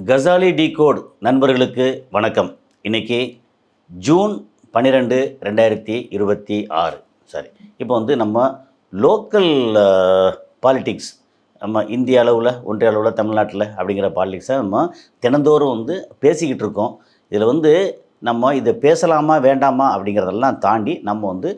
Ghazali decode நண்பர்களுக்கு வணக்கம். இன்றைக்கி ஜூன் 12 2026. சரி, இப்போ நம்ம லோக்கல் பாலிட்டிக்ஸ், நம்ம இந்திய அளவில், ஒன்றிய அளவில், தமிழ்நாட்டில் அப்படிங்கிற பாலிட்டிக்ஸை நம்ம தினந்தோறும் பேசிக்கிட்டு இருக்கோம். இதில் நம்ம இதை பேசலாமா வேண்டாமா அப்படிங்கிறதெல்லாம் தாண்டி நம்ம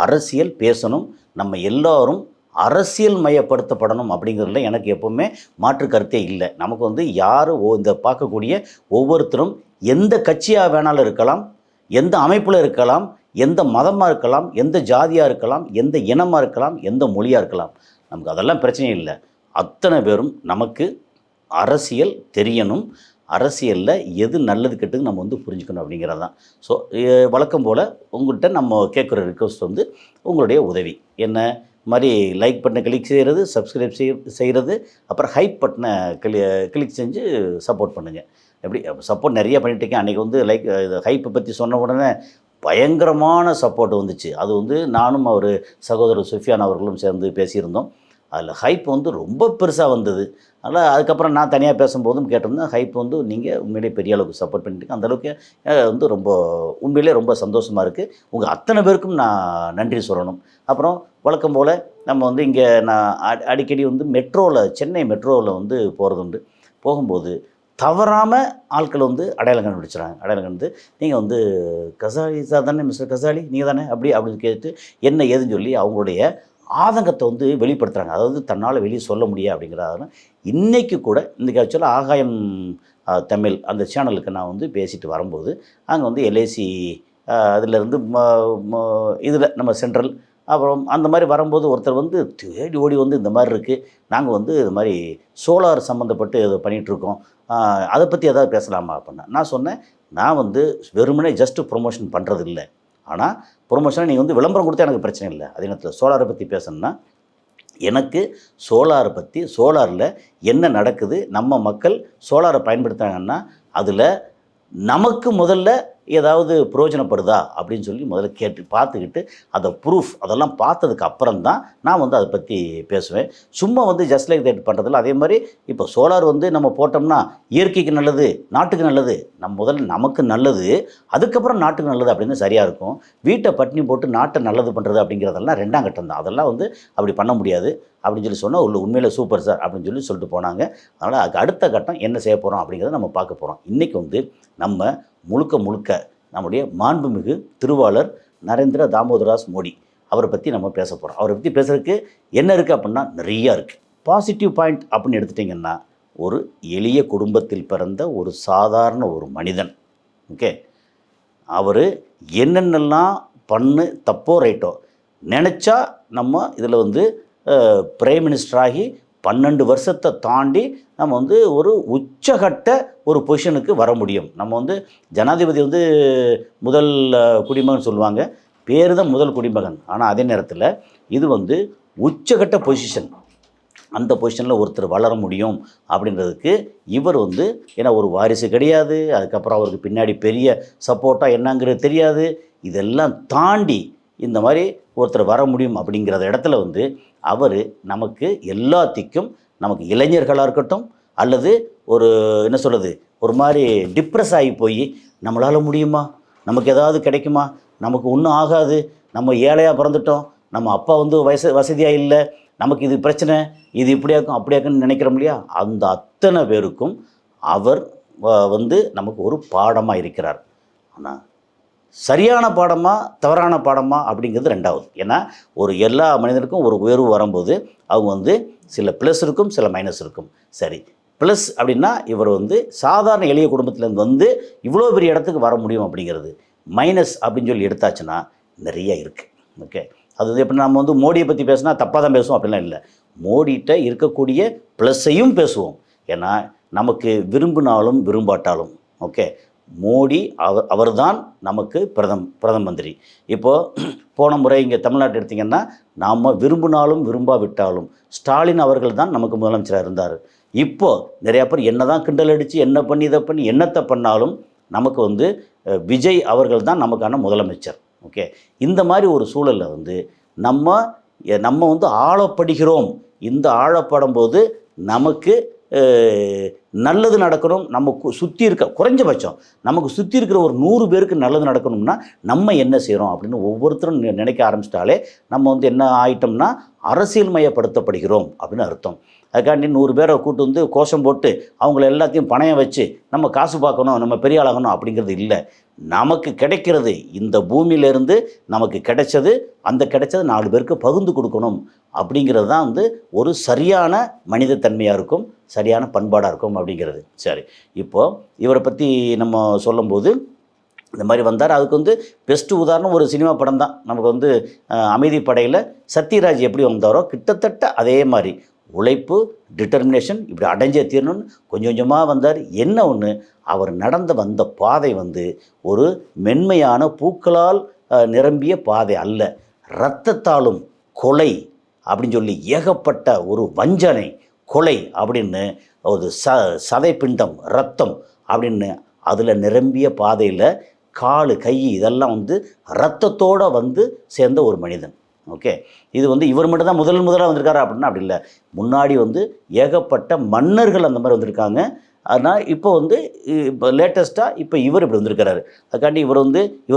அரசியல் பேசணும். நம்ம எல்லோரும் அரசியல் மயப்படுத்தப்படணும் அப்படிங்கிறதுல எனக்கு எப்போவுமே மாற்று கருத்தே இல்லை. நமக்கு யார் இந்த பார்க்கக்கூடிய ஒவ்வொருத்தரும் எந்த கட்சியாக வேணாலும் இருக்கலாம், எந்த அமைப்பில் இருக்கலாம், எந்த மதமாக இருக்கலாம், எந்த ஜாதியாக இருக்கலாம், எந்த இனமாக இருக்கலாம், எந்த மொழியாக இருக்கலாம். நமக்கு அதெல்லாம் பிரச்சனை இல்லை. அத்தனை பேரும் நமக்கு அரசியல் தெரியணும். அரசியலில் எது நல்லது கெட்டது நம்ம புரிஞ்சுக்கணும் அப்படிங்கிறது தான். ஸோ வழக்கம் போல் உங்கள்கிட்ட நம்ம கேட்குற ரிக்வஸ்ட் உங்களுடைய உதவி என்ன மாதிரி லைக் பட்டனை கிளிக் செய்கிறது, சப்ஸ்கிரைப் செய்கிறது, அப்புறம் ஹைப் பட்டனை கிளிக் செஞ்சு சப்போர்ட் பண்ணுங்கள். எப்படி சப்போர்ட் நிறைய பண்ணிட்டுருக்கேன். அன்றைக்கி லைக் ஹைப்பை பற்றி சொன்ன உடனே பயங்கரமான சப்போர்ட் வந்துச்சு. அது நானும் அவர் சகோதரர் சுஃபியான் அவர்களும் சேர்ந்து பேசியிருந்தோம். அதில் ஹைப் ரொம்ப பெருசாக வந்தது. அதனால் அதுக்கப்புறம் நான் தனியாக பேசும்போதும் கேட்டிருந்தேன். ஹைப் நீங்கள் உண்மையிலே பெரிய அளவுக்கு சப்போர்ட் பண்ணிட்டு அந்தளவுக்கு ரொம்ப உண்மையிலே ரொம்ப சந்தோஷமாக இருக்குது. உங்கள் அத்தனை பேருக்கும் நான் நன்றி சொல்லணும். அப்புறம் வழக்கம் போல் நம்ம இங்கே நான் அடிக்கடி மெட்ரோவில், சென்னை மெட்ரோவில் போகிறது போகும்போது தவறாமல் ஆட்கள் அடையாளம் கண்டுபிடிச்சிடறாங்க. அடையாளம் கண்டு நீங்கள் கசாலி சார் தானே, மிஸ்டர் கசாலி நீங்கள் தானே அப்படின்னு கேட்டு என்ன ஏதுன்னு சொல்லி அவங்களுடைய ஆதங்கத்தை வெளிப்படுத்துகிறாங்க. அதாவது தன்னால் வெளியே சொல்ல முடியாது அப்படிங்கிறதால இன்றைக்கி கூட இன்றைக்கி ஆக்சுவலாக ஆகாயம் தமிழ் அந்த சேனலுக்கு நான் பேசிட்டு வரும்போது அங்கே எல்ஐசி அதிலேருந்து இதில் நம்ம சென்ட்ரல் அப்புறம் அந்த மாதிரி வரும்போது ஒருத்தர் தேடி ஓடி இந்த மாதிரி இருக்குது, நாங்கள் இது மாதிரி சோலார் சம்மந்தப்பட்டு இதை பண்ணிகிட்ருக்கோம், அதை பற்றி எதாவது பேசலாமா அப்படின்னா நான் சொன்னேன், நான் வெறுமனே ஜஸ்ட்டு ப்ரொமோஷன் பண்ணுறது இல்லை. ஆனால் ப்ரொமோஷனை நீங்கள் விளம்பரம் கொடுத்தா எனக்கு பிரச்சனை இல்லை. அதே நேரத்தில் சோலாரை பற்றி பேசணுன்னா எனக்கு சோலாரை பற்றி, சோலாரில் என்ன நடக்குது, நம்ம மக்கள் சோலாரை பயன்படுத்துகிறாங்கன்னா அதில் நமக்கு முதல்ல ஏதாவது பிரயோஜனப்படுதா அப்படின்னு சொல்லி முதல்ல கேட்டு பார்த்துக்கிட்டு அதை ப்ரூஃப் அதெல்லாம் பார்த்ததுக்கு அப்புறம் தான் நான் அதை பற்றி பேசுவேன். சும்மா ஜஸ்ட் லைக் தட் பண்ணுறதில்ல. அதே மாதிரி இப்போ சோலார் நம்ம போட்டோம்னா இயற்கைக்கு நல்லது, நாட்டுக்கு நல்லது, முதல்ல நமக்கு நல்லது, அதுக்கப்புறம் நாட்டுக்கு நல்லது அப்படின்னு சரியாக இருக்கும். வீட்டை பட்டினி போட்டு நாட்டை நல்லது பண்ணுறது அப்படிங்கிறதெல்லாம் ரெண்டாம் கட்டம் தான். அதெல்லாம் அப்படி பண்ண முடியாது அப்படின்னு சொன்னால் உண்மையிலே சூப்பர் சார் அப்படின்னு சொல்லிட்டு போனாங்க. அதனால் அதுக்கு அடுத்த கட்டம் என்ன செய்ய போகிறோம் அப்படிங்கிறத நம்ம பார்க்க போகிறோம். இன்றைக்கி நம்ம முழுக்க நம்முடைய மாண்புமிகு திருவாளர் நரேந்திர தாமோதராஸ் மோடி அவரை பற்றி நம்ம பேச போகிறோம். அவரை பற்றி பேசுகிறதுக்கு என்ன இருக்குது அப்படின்னா நிறையா இருக்குது. பாசிட்டிவ் பாயிண்ட் அப்படின்னு எடுத்துட்டிங்கன்னா, ஒரு எளிய குடும்பத்தில் பிறந்த ஒரு சாதாரண ஒரு மனிதன். ஓகே, அவர் என்னென்னலாம் தப்போ ரைட்டோ நினச்சா நம்ம இதில் பிரைம் மினிஸ்டர் ஆகி 12 வருஷத்தை தாண்டி நம்ம ஒரு உச்சகட்ட ஒரு பொசிஷனுக்கு வர முடியும். நம்ம ஜனாதிபதி முதல் குடிமகன் சொல்லுவாங்க, பேர் தான் முதல் குடிமகன். ஆனால் அதே நேரத்தில் இது உச்சகட்ட பொசிஷன். அந்த பொசிஷனில் ஒருத்தர் வளர முடியும் அப்படின்றதுக்கு இவர் ஏன்னா ஒரு வாரிசு கிடையாது, அதுக்கப்புறம் அவருக்கு பின்னாடி பெரிய சப்போர்ட்டாக என்னங்கிறது தெரியாது. இதெல்லாம் தாண்டி இந்த மாதிரி ஒருத்தர் வர முடியும் அப்படிங்கிறத இடத்துல அவர் நமக்கு எல்லாத்துக்கும், நமக்கு இளைஞர்களாக இருக்கட்டும் அல்லது ஒரு என்ன சொல்கிறது, ஒரு மாதிரி டிப்ரெஸ் ஆகி போய் நம்மளால் முடியுமா, நமக்கு ஏதாவது கிடைக்குமா, நமக்கு ஒன்றும் ஆகாது, நம்ம ஏழையாக பிறந்துட்டோம், நம்ம அப்பா வசதியாக இல்லை, நமக்கு இது பிரச்சனை, இது இப்படியாக்கும் அப்படியாக்குன்னு நினைக்கிறோம் இல்லையா, அந்த அத்தனை பேருக்கும் அவர் நமக்கு ஒரு பாடமாக இருக்கிறார். ஆனால் சரியான பாடமா தவறான பாடமா அப்படிங்கிறது ரெண்டாவது. ஏன்னா ஒரு எல்லா மனிதனுக்கும் ஒரு உயர்வு வரும்போது அவங்க சில ப்ளஸ் இருக்கும், சில மைனஸ் இருக்கும். சரி, ப்ளஸ் அப்படின்னா இவர் சாதாரண எளிய குடும்பத்துலேருந்து இவ்வளோ பெரிய இடத்துக்கு வர முடியும் அப்படிங்கிறது. மைனஸ் அப்படின்னு சொல்லி எடுத்தாச்சுன்னா நிறைய இருக்குது. ஓகே, அது எப்படி நம்ம மோடியை பற்றி பேசினா தப்பாக தான் பேசுவோம் அப்படிலாம் இல்லை. மோடிகிட்ட இருக்கக்கூடிய ப்ளஸ்ஸையும் பேசுவோம். ஏன்னா நமக்கு விரும்பினாலும் விரும்பாட்டாலும் ஓகே, மோடி அவர் தான் நமக்கு பிரதம மந்திரி. இப்போது போன முறை இங்கே தமிழ்நாட்டு எடுத்திங்கன்னா நாம் விரும்பினாலும் விரும்பாவிட்டாலும் ஸ்டாலின் அவர்கள் தான் நமக்கு முதலமைச்சராக இருந்தார். இப்போது நிறையா பேர் என்ன தான் கிண்டல் அடித்து என்ன பண்ணி இதை பண்ணி என்னத்தை பண்ணாலும் நமக்கு விஜய் அவர்கள் தான் நமக்கான முதலமைச்சர். ஓகே, இந்த மாதிரி ஒரு சூழலில் நம்ம ஆழப்படுகிறோம். இந்த ஆழப்படும் போது நமக்கு நல்லது நடக்கணும், நம்ம சுற்றி இருக்க குறைஞ்சபட்சம் நமக்கு சுற்றி இருக்கிற ஒரு 100 பேருக்கு நல்லது நடக்கணும்னா நம்ம என்ன செய்கிறோம் அப்படின்னு ஒவ்வொருத்தரும் நினைக்க ஆரம்பிச்சிட்டாலே நம்ம வந்து என்ன ஆயிட்டோம்னா அரசியல் மயப்படுத்தப்படுகிறோம் அப்படின்னு அர்த்தம். அதுக்காண்டி 100 பேரை கூட்டு வந்து கோஷம் போட்டு அவங்கள எல்லாத்தையும் பணையம் வச்சு நம்ம காசு பார்க்கணும், நம்ம பெரிய ஆளாகணும் அப்படிங்கிறது இல்லை. நமக்கு கிடைக்கிறது இந்த பூமியிலேருந்து நமக்கு கிடைச்சது, அந்த கிடைச்சது 4 பேருக்கு பகிர்ந்து கொடுக்கணும் அப்படிங்கிறது தான் வந்து ஒரு சரியான மனிதத்தன்மையாக இருக்கும், சரியான பண்பாடாக இருக்கும் அப்படிங்கிறது. சரி, இப்போது இவரை பற்றி நம்ம சொல்லும்போது இந்த மாதிரி வந்தார். அதுக்கு வந்து பெஸ்ட்டு உதாரணம் ஒரு சினிமா படம் தான். நமக்கு வந்து அமைதி படையில் சத்யராஜ் எப்படி வந்தாரோ கிட்டத்தட்ட அதே மாதிரி உழைப்பு, டிட்டர்மினேஷன், இப்படி அடைஞ்சே தீரணும்னு கொஞ்சம் கொஞ்சமாக வந்தார். என்ன ஒன்று, அவர் வந்த பாதை வந்து ஒரு மென்மையான பூக்களால் நிரம்பிய பாதை அல்ல, இரத்தத்தாலும் கொலை அப்படின்னு சொல்லி ஏகப்பட்ட ஒரு வஞ்சனை, கொலை அப்படின்னு ஒரு சதை பிண்டம், ரத்தம் அப்படின்னு அதில் நிரம்பிய பாதையில் கால், கை இதெல்லாம் வந்து இரத்தத்தோடு வந்து சேர்ந்த ஒரு மனிதன். ஓகே, இது வந்து இவர் மட்டும் தான் முதலாக வந்திருக்காரு அப்படின்னா அப்படி இல்லை. முன்னாடி வந்து ஏகப்பட்ட மன்னர்கள் அந்த மாதிரி வந்திருக்காங்க. ஆனால் இப்போ வந்து இப்போ லேட்டஸ்ட்டாக இப்போ இவர் இப்படி வந்திருக்கிறாரு. அதுக்காண்டி இவர்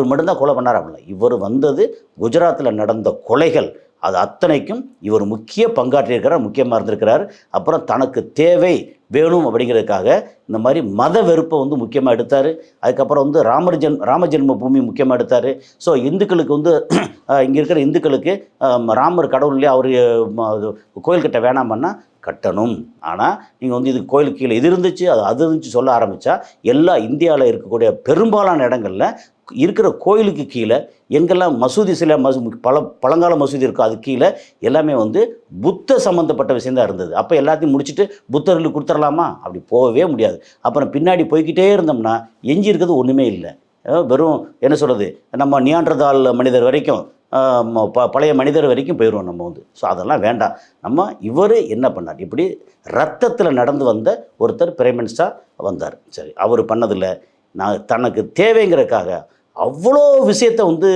மட்டும்தான் கொலை பண்ணார் அப்படின்னா, இவர் வந்தது குஜராத்தில் நடந்த கொலைகள் அது அத்தனைக்கும் இவர் முக்கிய பங்காற்றியிருக்கிறார், முக்கியமாக இருந்திருக்கிறார். அப்புறம் தனக்கு தேவை வேணும் அப்படிங்கிறதுக்காக இந்த மாதிரி மத வெறுப்பை வந்து முக்கியமாக எடுத்தார். அதுக்கப்புறம் வந்து ராம ஜென்ம பூமி முக்கியமாக எடுத்தார். ஸோ இந்துக்களுக்கு வந்து இங்கே இருக்கிற இந்துக்களுக்கு ராமர் கடவுள் இல்லையா, அவர் கோயில் கட்ட வேணாமன்னா கட்டணும். ஆனால் நீங்கள் வந்து இது கோயிலுக்கு கீழே இது இருந்துச்சு அது இருந்துச்சு சொல்ல ஆரம்பித்தா எல்லா இந்தியாவில் இருக்கக்கூடிய பெரும்பாலான இடங்களில் இருக்கிற கோயிலுக்கு கீழே எங்கெல்லாம் மசூதி சில பழங்கால மசூதி இருக்கோ அது கீழே எல்லாமே வந்து புத்த சம்மந்தப்பட்ட விஷயந்தான் இருந்தது. அப்போ எல்லாத்தையும் முடிச்சுட்டு புத்தர்களுக்கு கொடுத்துடலாமா? அப்படி போகவே முடியாது. அப்புறம் பின்னாடி போய்கிட்டே இருந்தோம்னா எஞ்சி இருக்கிறது ஒன்றுமே இல்லை. வெறும் என்ன சொல்கிறது, நம்ம நியாண்டர்தால் மனிதர் வரைக்கும் பழைய மனிதர் வரைக்கும் போயிடுவோம் நம்ம வந்து. ஸோ அதெல்லாம் வேண்டாம். நம்ம இவர் என்ன பண்ணார், இப்படி ரத்தத்தில் நடந்து வந்த ஒருத்தர் பிரைம் மினிஸ்டராக வந்தார். சரி, அவர் பண்ணதில்ல, நான் தனக்கு தேவைங்கிறதுக்காக அவ்வளோ விஷயத்தை வந்து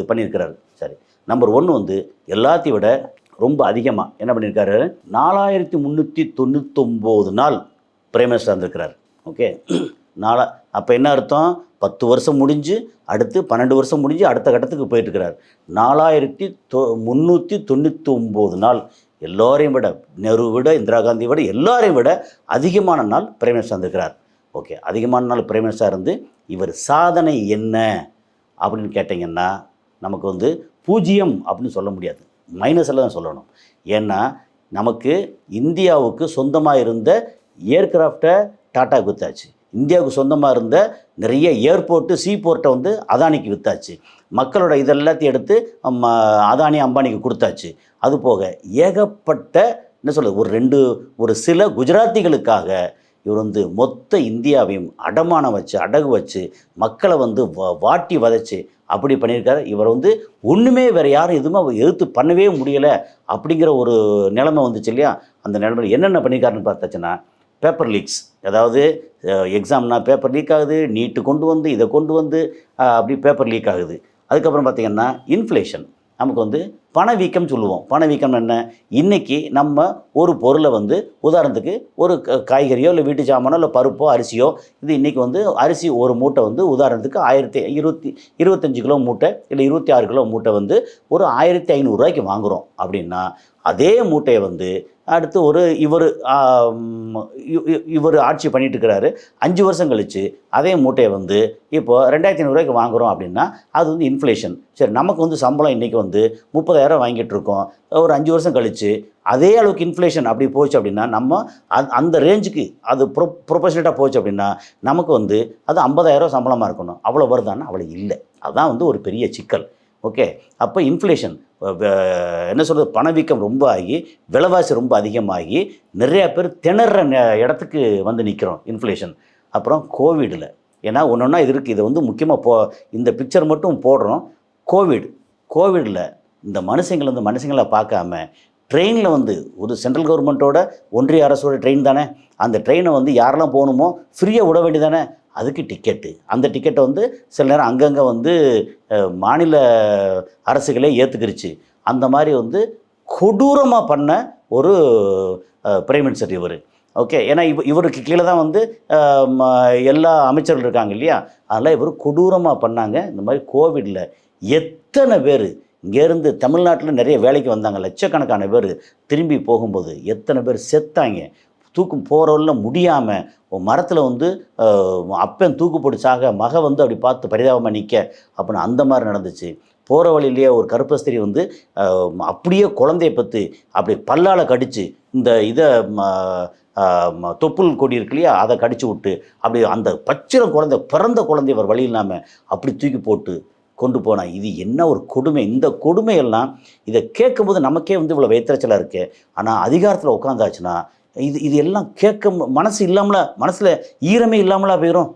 பண்ணியிருக்கிறாரு. சரி, நம்பர் 1 வந்து எல்லாத்தையும் விட ரொம்ப அதிகமாக என்ன பண்ணியிருக்காரு, 4399 நாள் பிரைம் மினிஸ்டர் இருந்திருக்கிறார். ஓகே, அப்போ என்ன அர்த்தம், 10 வருஷம் முடிஞ்சு அடுத்து 12 வருஷம் முடிஞ்சு அடுத்த கட்டத்துக்கு போயிட்டுருக்கிறார். 4399 நாள், எல்லோரையும் விட, நெரு விட, இந்திரா காந்தி விட, எல்லாரையும் விட அதிகமான நாள் பிரைம் மினிஸ்டர் இருந்திருக்கிறார். ஓகே, அதிகமான நாள் பிரைம் மினிஸ்டராக இருந்து இவர் சாதனை என்ன அப்படின்னு கேட்டிங்கன்னா நமக்கு வந்து 0 அப்படின்னு சொல்ல முடியாது, மைனஸில் தான் சொல்லணும். ஏன்னா நமக்கு இந்தியாவுக்கு சொந்தமாக இருந்த ஏர்கிராஃப்டை டாட்டா விற்றாச்சு, இந்தியாவுக்கு சொந்தமாக இருந்த நிறைய ஏர்போர்ட்டு சீபோர்ட்டை வந்து அதானிக்கு விற்றாச்சு, மக்களோட இதெல்லாத்தையும் எடுத்து அதானி அம்பானிக்கு கொடுத்தாச்சு. அதுபோக ஏகப்பட்ட என்ன சொல்கிறது, ஒரு சில குஜராத்திகளுக்காக இவர் வந்து மொத்த இந்தியாவையும் அடமானம் வச்சு அடகு வச்சு மக்களை வந்து வாட்டி வதைச்சு அப்படி பண்ணியிருக்காரு. இவர் வந்து ஒன்றுமே வேறு யாரும் எதுவுமே எதிர்த்து பண்ணவே முடியலை அப்படிங்கிற ஒரு நிலைமை வந்துச்சு இல்லையா. அந்த நிலைமை என்னென்ன பண்ணியிருக்காருன்னு பார்த்தாச்சுன்னா, பேப்பர் லீக்ஸ், அதாவது எக்ஸாம்னா பேப்பர் லீக் ஆகுது, நீட்டு கொண்டு வந்து இதை கொண்டு வந்து அப்படி பேப்பர் லீக் ஆகுது. அதுக்கப்புறம் பார்த்திங்கன்னா இன்ஃப்ளேஷன், நமக்கு வந்து பணவீக்கம் சொல்லுவோம். பணவீக்கம் என்ன, இன்றைக்கி நம்ம ஒரு பொருளை வந்து உதாரணத்துக்கு ஒரு காய்கறியோ இல்லை வீட்டு சாமானோ இல்லை பருப்போ அரிசியோ, இது இன்றைக்கி வந்து அரிசி ஒரு மூட்டை வந்து உதாரணத்துக்கு 25 கிலோ மூட்டை இல்லை 26 கிலோ மூட்டை வந்து ஒரு 1500 ரூபாய்க்கு வாங்குகிறோம் அப்படின்னா, அதே மூட்டையை வந்து அடுத்து இவர் ஆட்சி பண்ணிட்டு இருக்கிறாரு, 5 வருஷம் கழித்து அதே மூட்டையை வந்து இப்போது 2500 ரூபாய்க்கு வாங்குகிறோம் அப்படின்னா அது வந்து இன்ஃப்ளேஷன். சரி, நமக்கு வந்து சம்பளம் இன்றைக்கி வந்து 30,000 வாங்கிட்டு இருக்கோம், ஒரு 5 வருஷம் கழித்து அதே அளவுக்கு இன்ஃப்ளேஷன் அப்படி போச்சு அப்படின்னா நம்ம அந்த ரேஞ்சுக்கு அது ப்ரொபோஷனேட்டாக போச்சு அப்படின்னா நமக்கு வந்து அது 50,000 சம்பளமாக இருக்கணும். அவ்வளோ வருதான்னா அவ்வளோ இல்லை. அதுதான் வந்து ஒரு பெரிய சிக்கல். ஓகே, அப்போ இன்ஃப்ளேஷன் என்ன சொல்கிறது, பணவீக்கம் ரொம்ப ஆகி விலைவாசி ரொம்ப அதிகமாகி நிறையா பேர் திணற இடத்துக்கு வந்து நிற்கிறோம் இன்ஃப்ளேஷன். அப்புறம் கோவிடில், ஏன்னா ஒன்று இது இருக்குது, இதை வந்து முக்கியமாக இந்த பிக்சர் மட்டும் போடுறோம். கோவிடில் இந்த மனுஷங்களை பார்க்காம ட்ரெயினில் வந்து ஒரு சென்ட்ரல் கவர்மெண்ட்டோட ஒன்றிய அரசோட ட்ரெயின் தானே, அந்த ட்ரெயினை வந்து யாரெல்லாம் போகணுமோ ஃப்ரீயாக விட வேண்டி தானே, அதுக்கு டிக்கெட்டு, அந்த டிக்கெட்டை வந்து சில நேரம் அங்கங்கே வந்து மாநில அரசுகளே ஏற்றுக்கிருச்சு. அந்த மாதிரி வந்து கொடூரமாக பண்ண ஒரு பிரைம் மினிஸ்டர் இவர். ஓகே. ஏன்னா இவருக்கு கீழே தான் வந்து எல்லா அமைச்சர்கள் இருக்காங்க இல்லையா? அதனால் இவர் கொடூரமாக பண்ணாங்க. இந்த மாதிரி கோவிடில் எத்தனை பேர் இங்கேருந்து தமிழ்நாட்டில் நிறைய வேலைக்கு வந்தாங்க, லட்சக்கணக்கான பேர் திரும்பி போகும்போது எத்தனை பேர் செத்தாங்க. தூக்கு போகிறவங்கள முடியாமல் மரத்தில் வந்து அப்பன் தூக்கு போட்டு சாக மக வந்து அப்படி பார்த்து பரிதாபமாக நிற்க அப்படின்னு அந்த மாதிரி நடந்துச்சு. போகிற வழியிலேயே ஒரு கருப்பஸ்திரி வந்து அப்படியே குழந்தைய பற்றி அப்படி பல்லால் கடித்து இந்த இதை தொப்புள் கொடி இருக்கு இல்லையா, அதை கடிச்சு விட்டு அப்படி அந்த பச்சிரம் குழந்தை பிறந்த குழந்தைய ஒரு வழி இல்லாமல் அப்படி தூக்கி போட்டு கொண்டு போனான். இது என்ன ஒரு கொடுமை! இந்த கொடுமையெல்லாம் இதை கேட்கும்போது நமக்கே வந்து இவ்வளோ வைத்தறிச்சலாக இருக்குது. ஆனால் அதிகாரத்தில் உட்காந்தாச்சுன்னா இது எல்லாம் கேட்க மனசு இல்லாமலா, மனசில் ஈரமே இல்லாமலா போயிடும்.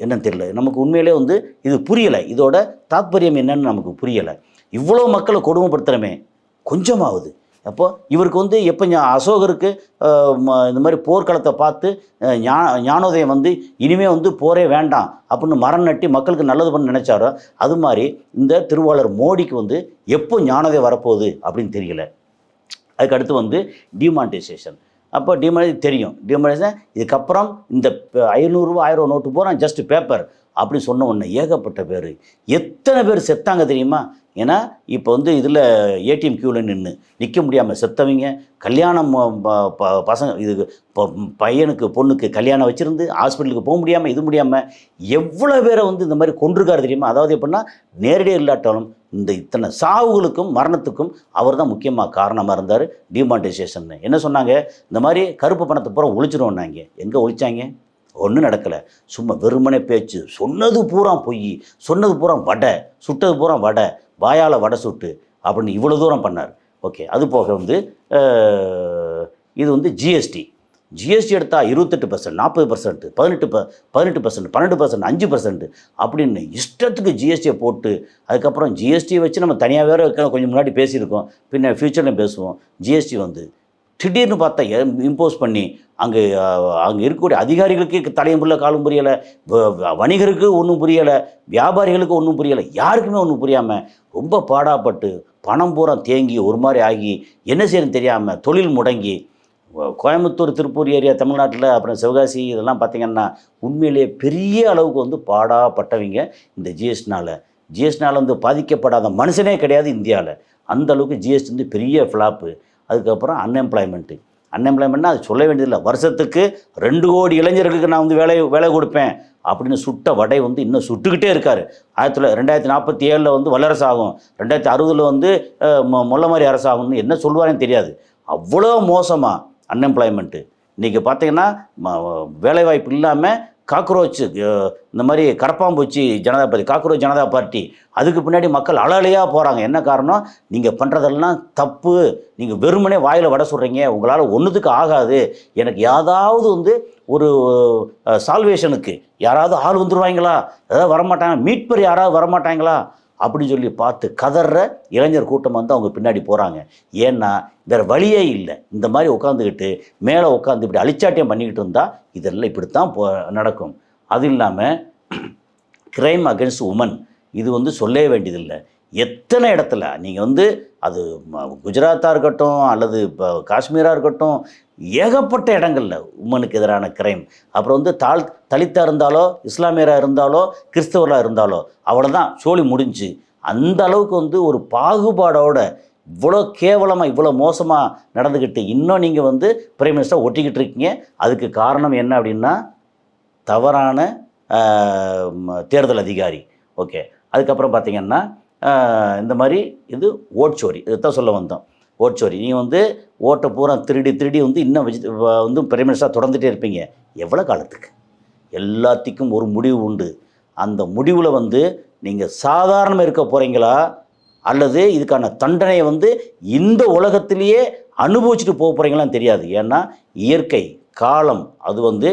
என்னன்னு தெரியல. நமக்கு உண்மையிலே வந்து இது புரியலை. இதோட தாத்பரியம் என்னன்னு நமக்கு புரியலை. இவ்வளோ மக்களை கொடுமைப்படுத்துகிறமே கொஞ்சமாகுது. அப்போ இவருக்கு வந்து எப்போ அசோகருக்கு இந்த மாதிரி போர்க்களத்தை பார்த்து ஞானோதயம் வந்து இனிமேல் வந்து போரே வேண்டாம் அப்படின்னு மரம் நட்டி மக்களுக்கு நல்லது பண்ண நினச்சாரோ, அது மாதிரி இந்த திருவாளர் மோடிக்கு வந்து எப்போ ஞானோதயம் வரப்போகுது அப்படின்னு தெரியல. அதுக்கடுத்து வந்து டிமானிட்டைசேஷன். அப்போ தெரியும் டிமானிட்டைசேஷன். இதுக்கப்புறம் இந்த 500 1000 நோட்டு போகிறான் ஜஸ்ட் பேப்பர் அப்படி சொன்ன உடனே ஏகப்பட்ட பேர் எத்தனை பேர் செத்தாங்க தெரியுமா? ஏன்னா இப்போ வந்து இதில் ஏடிஎம் க்யூவில் நிற்க முடியாமல் செத்தவங்க, கல்யாணம் பசங்க இது பையனுக்கு பொண்ணுக்கு கல்யாணம் வச்சுருந்து ஹாஸ்பிட்டலுக்கு போக முடியாமல் இது முடியாமல் எவ்வளோ பேரை வந்து இந்த மாதிரி கொண்டிருக்காரு தெரியுமா? அதாவது எப்படின்னா நேரடியாக இல்லாட்டாலும் இந்த இத்தனை சாவுகளுக்கும் மரணத்துக்கும் அவர் தான் முக்கியமாக காரணமாக இருந்தார். டிமானிட்டைசேஷன் என்ன சொன்னாங்க? இந்த மாதிரி கருப்பு பணத்தை பூரா ஒழிச்சிடுவோன்னாங்க. எங்கே ஒழிச்சாங்க? ஒன்றும் நடக்கலை. சும்மா வெறுமனே பேச்சு. சொன்னது பூரா பொய், சொன்னது பூரா வடை, சுட்டது பூரா வடை, வாயால் வடை சுட்டு அப்படின்னு இவ்வளோ தூரம் பண்ணார். ஓகே. அது போக வந்து இது வந்து ஜிஎஸ்டி எடுத்தால் 28%, 40%, 18%, 12%, 5% அப்படின்னு இஷ்டத்துக்கு ஜிஎஸ்டியை போட்டு, அதுக்கப்புறம் ஜிஎஸ்டியை வச்சு நம்ம தனியாக வேறு கொஞ்சம் முன்னாடி பேசியிருக்கோம், பின்ன ஃப்யூச்சரில் பேசுவோம். ஜிஎஸ்டி வந்து திடீர்னு பார்த்தா இம்போஸ் பண்ணி அங்கே இருக்கக்கூடிய அதிகாரிகளுக்கு தலையும் புரியல காலும் புரியலை, வணிகருக்கு ஒன்றும் புரியலை, வியாபாரிகளுக்கு ஒன்றும் புரியலை, யாருக்குமே ஒன்றும் புரியாமல் ரொம்ப பாடாப்பட்டு பணம் பூரா தேங்கி ஒரு மாதிரி ஆகி என்ன செய்யணும்னு தெரியாமல் தொழில் முடங்கி கோயம்புத்தூர் திருப்பூர் ஏரியா தமிழ்நாட்டில் அப்புறம் சிவகாசி இதெல்லாம் பார்த்திங்கன்னா உண்மையிலேயே பெரிய அளவுக்கு வந்து பாடாப்பட்டவங்க இந்த ஜிஎஸ்டினால் வந்து பாதிக்கப்படாத மனுஷனே கிடையாது இந்தியாவில். அந்த அளவுக்கு ஜிஎஸ்டி வந்து பெரிய ஃப்ளாப்பு. அதுக்கப்புறம் அன்எம்ப்ளாய்மெண்ட்னா அது சொல்ல வேண்டியதில்லை. வருஷத்துக்கு 2 கோடி இளைஞர்களுக்கு நான் வந்து வேலை கொடுப்பேன் அப்படின்னு சுட்ட வடை வந்து இன்னும் சுட்டுக்கிட்டே இருக்கார். 2047 வந்து வல்லரசு ஆகும், 2060 வந்து முள்ளமாரி அரசாகும்னு என்ன சொல்லுவாருன்னு தெரியாது. அவ்வளோ மோசமாக அன்எம்ப்ளாய்மெண்ட்டு. இன்றைக்கி பார்த்திங்கன்னா வேலைவாய்ப்பு இல்லாமல் காக்ரோச் இந்த மாதிரி கரப்பாம்பூச்சி காக்ரோச் ஜனதா பார்ட்டி அதுக்கு பின்னாடி மக்கள் அலையாக போகிறாங்க. என்ன காரணம்? நீங்கள் பண்ணுறதெல்லாம் தப்பு, நீங்கள் வெறுமனே வாயில் வடை சொல்கிறீங்க, உங்களால் ஒன்றுத்துக்கு ஆகாது, எனக்கு ஏதாவது வந்து ஒரு சால்வேஷனுக்கு யாராவது ஆள் வந்துடுவாங்களா, ஏதாவது வரமாட்டாங்க, மீட்பர் யாராவது வரமாட்டாங்களா அப்படின்னு சொல்லி பார்த்து கதற இளைஞர் கூட்டம் வந்து அவங்க பின்னாடி போகிறாங்க. ஏன்னா வேறு வழியே இல்லை. இந்த மாதிரி உட்காந்துக்கிட்டு மேலே உட்காந்து இப்படி அழிச்சாட்டியம் பண்ணிக்கிட்டு இருந்தால் இதெல்லாம் இப்படித்தான் நடக்கும். அது இல்லாமல் கிரைம் அகென்ஸ்ட் உமன் இது வந்து சொல்லவே வேண்டியதில்லை. எத்தனை இடத்துல நீங்கள் வந்து அது குஜராத்தாக இருக்கட்டும் அல்லது இப்போ காஷ்மீராக இருக்கட்டும், ஏகப்பட்ட இடங்களில் உமனுக்கு எதிரான கிரைம். அப்புறம் வந்து தலித்தாக இருந்தாலோ இஸ்லாமியராக இருந்தாலோ கிறிஸ்தவராக இருந்தாலோ அவ்வளோதான், சோழி முடிஞ்சு. அந்த அளவுக்கு வந்து ஒரு பாகுபாடோட இவ்வளோ கேவலமாக இவ்வளோ மோசமாக நடந்துக்கிட்டு இன்னும் நீங்கள் வந்து பிரைம் மினிஸ்டர் ஒட்டிக்கிட்டு இருக்கீங்க. அதுக்கு காரணம் என்ன அப்படின்னா தவறான தேர்தல் அதிகாரி. ஓகே. அதுக்கப்புறம் பார்த்திங்கன்னா இந்த மாதிரி இது ஓட்சோரி, இதுதான் சொல்ல வந்தோம். ஓட்சோரி, நீங்கள் வந்து ஓட்டை பூரா திருடி வந்து இன்னும் வந்து பிரைம் மினிஸ்டராக தொடர்ந்துகிட்டே இருப்பீங்க. எவ்வளோ காலத்துக்கு? எல்லாத்துக்கும் ஒரு முடிவு உண்டு. அந்த முடிவில் வந்து நீங்கள் சாதாரணமாக இருக்க போகிறீங்களா அல்லது இதுக்கான தண்டனையை வந்து இந்த உலகத்திலேயே அனுபவிச்சுட்டு போக போகிறீங்களான்னு தெரியாது. ஏன்னா இயற்கை காலம் அது வந்து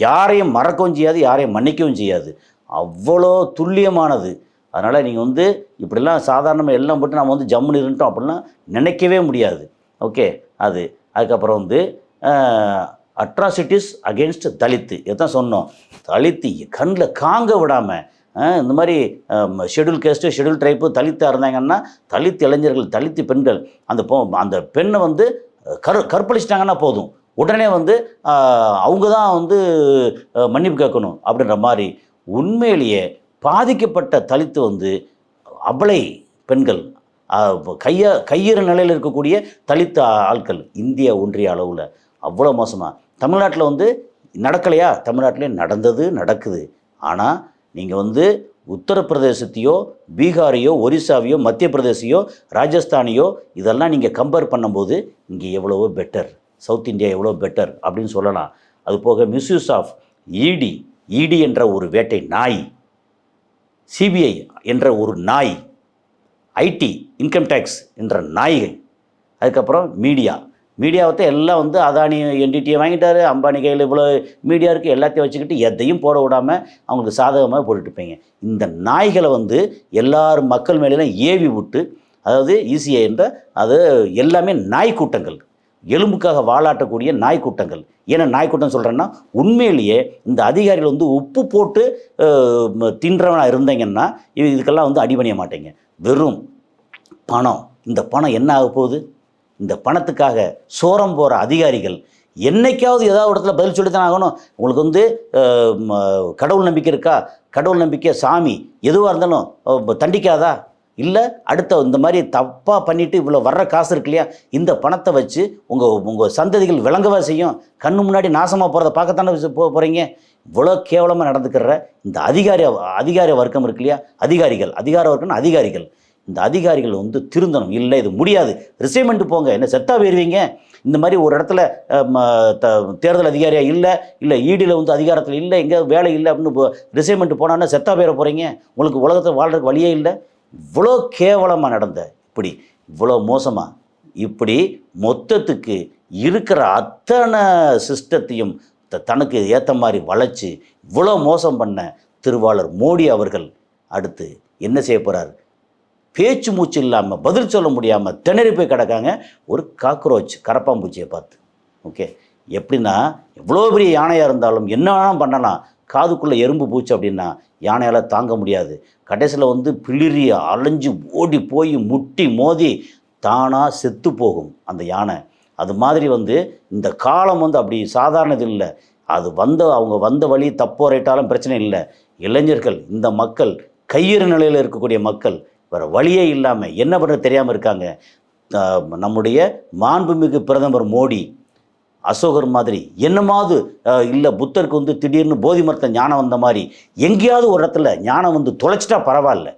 யாரையும் மறக்கவும் செய்யாது, யாரையும் மன்னிக்கவும் செய்யாது. அவ்வளோ துல்லியமானது. அதனால் நீங்கள் வந்து இப்படிலாம் சாதாரணமாக எல்லாம் போட்டு நம்ம வந்து ஜம்முன்னு இருந்துட்டோம் அப்படிலாம் நினைக்கவே முடியாது. ஓகே. அதுக்கப்புறம் வந்து அட்ராசிட்டிஸ் அகெயின்ஸ்ட் தலித்து, இதான் சொன்னோம். தலித்து கண்ணில் காங்க விடாமல் இந்த மாதிரி ஷெட்யூல் கேஸ்ட்டு ஷெட்யூல் ட்ரைப்பு தலித்தாக இருந்தாங்கன்னா தலித் இளைஞர்கள் தலித்து பெண்கள் அந்த பெண்ணை வந்து கற்பழிச்சிட்டாங்கன்னா போதும், உடனே வந்து அவங்க தான் வந்து மன்னிப்பு கேட்கணும் அப்படின்ற மாதிரி உண்மையிலேயே பாதிக்கப்பட்ட தலித்து வந்து அபலை பெண்கள், கையறு நிலையில் இருக்கக்கூடிய தலித்து ஆட்கள் இந்திய ஒன்றிய அளவில் அவ்வளோ மோசமாக. தமிழ்நாட்டில் வந்து நடக்கலையா? தமிழ்நாட்டிலே நடந்தது, நடக்குது. ஆனால் நீங்கள் வந்து உத்தரப்பிரதேசத்தையோ பீகாரையோ ஒரிசாவையோ மத்திய பிரதேசையோ ராஜஸ்தானையோ இதெல்லாம் நீங்கள் கம்பேர் பண்ணும்போது இங்கே எவ்வளவோ பெட்டர், சவுத் இந்தியா எவ்வளோ பெட்டர் அப்படின்னு சொல்லலாம். அது போக மிஸ்யூஸ் ஆஃப் இடி என்ற ஒரு வேட்டை நாய், சிபிஐ என்ற ஒரு நாய், ஐடி இன்கம் டேக்ஸ் என்ற நாய்கள், அதுக்கப்புறம் மீடியாவை எல்லாம் வந்து அதானி என்டிடியை வாங்கிட்டாரு, அம்பானி கையில் இவ்வளோ மீடியா இருக்குது, எல்லாத்தையும் வச்சுக்கிட்டு எதையும் போட விடாமல் அவங்களுக்கு சாதகமாக போட்டுட்ருப்பீங்க. இந்த நாய்களை வந்து எல்லாரும் மக்கள் மேலாம் ஏவி விட்டு, அதாவது ஈஸியா என்ற அது எல்லாமே நாய் கூட்டங்கள், எலும்புக்காக வாலாட்டக்கூடிய நாய் கூட்டங்கள். ஏன்னா நாய் கூட்டம் சொல்கிறேன்னா உண்மையிலேயே இந்த அதிகாரிகள் வந்து உப்பு போட்டு தின்றவனாக இருந்தீங்கன்னா இதுக்கெல்லாம் வந்து அடிபணிய மாட்டேங்க. வெறும் பணம். இந்த பணம் என்ன ஆக போகுது? இந்த பணத்துக்காக சோரம் போகிற அதிகாரிகள் என்னைக்காவது ஏதாவது இடத்துல பதில் சொல்லி தான் ஆகணும். உங்களுக்கு வந்து கடவுள் நம்பிக்கை இருக்கா? கடவுள் நம்பிக்கை, சாமி எதுவாக இருந்தாலும் தண்டிக்காதா? இல்லை அடுத்த இந்த மாதிரி தப்பாக பண்ணிவிட்டு இவ்வளோ வர்ற காசு இருக்கு இல்லையா, இந்த பணத்தை வச்சு உங்கள் சந்ததிகள் விளங்கவா செய்யும்? கண்ணு முன்னாடி நாசமாக போகிறத பார்க்கத்தானே போகிறீங்க. இவ்வளோ கேவலமாக நடந்துக்கிற இந்த அதிகார வர்க்கம் இருக்கு இல்லையா, அதிகார வர்க்கம்னு அதிகாரிகள், இந்த அதிகாரிகள் வந்து திருந்தணும். இல்லை இது முடியாது, ரிசைன்மெண்ட் போங்க, என்ன செத்தா போயிருவீங்க. இந்த மாதிரி ஒரு இடத்துல தேர்தல் அதிகாரியாக இல்லை இடியில் வந்து அதிகாரத்தில் இல்லை, எங்கேயாவது வேலை இல்லை அப்படின்னு ரிசைன்மெண்ட் போனான்னா செத்தா போயிட போகிறீங்க. உங்களுக்கு உலகத்தில் வாழ்கிறதுக்கு வழியே இல்லை. இவ்வளோ கேவலமாக நடந்த இவ்வளோ மோசமாக இப்படி மொத்தத்துக்கு இருக்கிற அத்தனை சிஸ்டத்தையும் தனக்கு ஏற்ற மாதிரி வளைச்சி இவ்வளோ மோசம் பண்ண திருவாளர் மோடி அவர்கள் அடுத்து என்ன செய்ய போகிறார்? பேச்சு மூச்சு இல்லாமல் பதில் சொல்ல முடியாமல் திணறி போய் கிடக்காங்க ஒரு காக்ரோச், கரப்பாம்பூச்சியை பார்த்து. ஓகே, எப்படின்னா எவ்வளோ பெரிய யானையாக இருந்தாலும் என்ன வேணாலும் பண்ணலாம், காதுக்குள்ளே எறும்பு பூச்சி அப்படின்னா யானையால் தாங்க முடியாது. கடைசியில் வந்து பிளிரி அலைஞ்சு ஓடி போய் முட்டி மோதி தானாக செத்து போகும் அந்த யானை. அது மாதிரி வந்து இந்த காலம் வந்து அப்படி சாதாரணது இல்லை. அது அவங்க வந்த வழி தப்போ ரைட்டாலும் பிரச்சனை இல்லை. இளைஞர்கள், இந்த மக்கள், கையிறு நிலையில் இருக்கக்கூடிய மக்கள் வேறு வழியே இல்லாமல் என்ன பண்ணுறது தெரியாமல் இருக்காங்க. நம்முடைய மாண்புமிகு பிரதமர் மோடி அசோகர் மாதிரி என்னமாவது இல்லை, புத்தருக்கு வந்து திடீர்னு போதி மரத்தை ஞானம் வந்த மாதிரி எங்கேயாவது ஒரு இடத்துல ஞானம் வந்து தொலைச்சிட்டா பரவாயில்ல,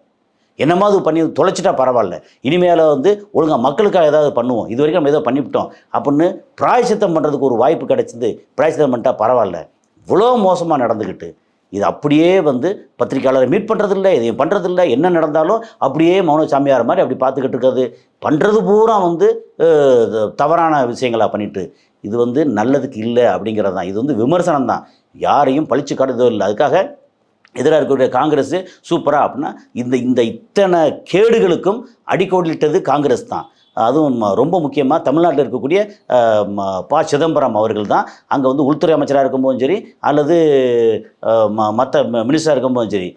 என்னமாவது பண்ணி தொலைச்சிட்டா பரவாயில்ல, இனிமேல் வந்து ஒழுங்காக மக்களுக்காக ஏதாவது பண்ணுவோம், இது வரைக்கும் நம்ம ஏதோ பண்ணிவிட்டோம் அப்படின்னு பிராயசித்தம் பண்ணுறதுக்கு ஒரு வாய்ப்பு கிடைச்சிது, பிராயசித்தம் பண்ணிட்டா பரவாயில்ல. இவ்வளோ மோசமாக நடந்துக்கிட்டு இது அப்படியே வந்து பத்திரிக்கையாளரை மீட் பண்ணுறதில்ல, இதையும் பண்ணுறதில்ல, என்ன நடந்தாலும் அப்படியே மௌன சாமியார் மாதிரி அப்படி பார்த்துக்கிட்டு இருக்கிறது, பண்ணுறது பூரா வந்து தவறான விஷயங்களாக பண்ணிட்டு இது வந்து நல்லதுக்கு இல்லை அப்படிங்கிறது தான். இது வந்து விமர்சனம் தான், யாரையும் பழிச்சு காட்டுறதோ இல்லை. அதுக்காக எதிராக இருக்கக்கூடிய காங்கிரஸ் சூப்பராக அப்படின்னா இந்த இத்தனை கேடுகளுக்கும் அடிக்கோடிட்டது காங்கிரஸ் தான். அதுவும் ரொம்ப முக்கியமாக தமிழ்நாட்டில் இருக்கக்கூடிய சிதம்பரம் அவர்கள் தான் அங்கே வந்து உள்துறை அமைச்சராக இருக்கும்போதும் சரி அல்லது மற்ற மினிஸ்டராக இருக்கும்போதும் சரி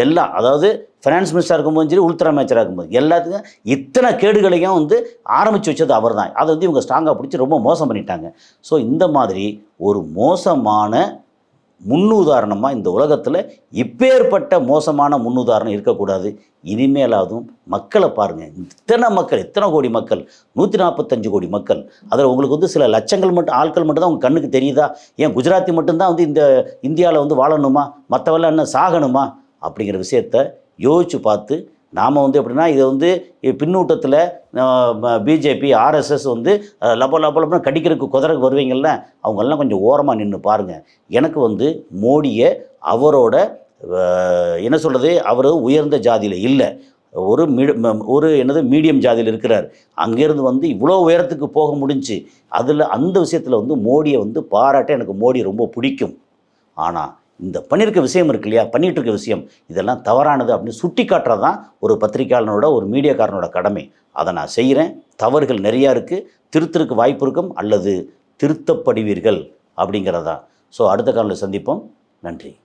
எல்லாம், அதாவது ஃபைனான்ஸ் மினிஸ்டராக இருக்கும்போதும் சரி உள்துறை அமைச்சராக இருக்கும்போது எல்லாத்துக்கும் இத்தனை கேடுகளையும் வந்து ஆரம்பித்து வச்சது அவர் தான். அதை வந்து இவங்க ஸ்ட்ராங்காக பிடிச்சி ரொம்ப மோசம் பண்ணிட்டாங்க. ஸோ இந்த மாதிரி ஒரு மோசமான முன்னுதாரணமாக இந்த உலகத்தில் இப்பேற்பட்ட மோசமான முன்னுதாரணம் இருக்கக்கூடாது. இனிமேலாவதும் மக்களை பாருங்கள், இத்தனை கோடி மக்கள், 145 கோடி மக்கள், அதில் உங்களுக்கு வந்து சில லட்சங்கள் ஆட்கள் மட்டும்தான் உங்கள் கண்ணுக்கு தெரியுதா? ஏன் குஜராத்தி மட்டும்தான் வந்து இந்த இந்தியாவில் வந்து வாழணுமா, மற்றவெல்லாம் என்ன சாகணுமா அப்படிங்கிற விஷயத்தை யோசித்து பார்த்து நாம் வந்து எப்படின்னா இதை வந்து பின்னூட்டத்தில் பிஜேபி ஆர்எஸ்எஸ் வந்து லப்பன்னு கடிக்கிறதுக்கு குதிரைக்கு வருவீங்கள்ல, அவங்கெல்லாம் கொஞ்சம் ஓரமாக நின்று பாருங்கள். எனக்கு வந்து மோடியை அவரோட என்ன சொல்கிறது, அவர் உயர்ந்த ஜாதியில் இல்லை, ஒரு மீடியம் ஜாதியில் இருக்கிறார். அங்கேருந்து வந்து இவ்வளோ உயரத்துக்கு போக முடிஞ்சு. அந்த விஷயத்தில் வந்து மோடியை வந்து பாராட்ட எனக்கு மோடி ரொம்ப பிடிக்கும். ஆனால் இந்த பண்ணியிருக்க விஷயம் இருக்கு இல்லையா, பண்ணிகிட்டு இருக்க விஷயம் இதெல்லாம் தவறானது அப்படின்னு சுட்டி காட்டுறது தான் ஒரு பத்திரிகையாளனோட ஒரு மீடியாக்காரனோட கடமை. அதை நான் செய்கிறேன். தவறுகள் நிறையா இருக்குது, திருத்தருக்கு வாய்ப்பு இருக்கும் அல்லது திருத்தப்படுவீர்கள் அப்படிங்கிறதான். ஸோ அடுத்த காலையில் சந்திப்போம். நன்றி.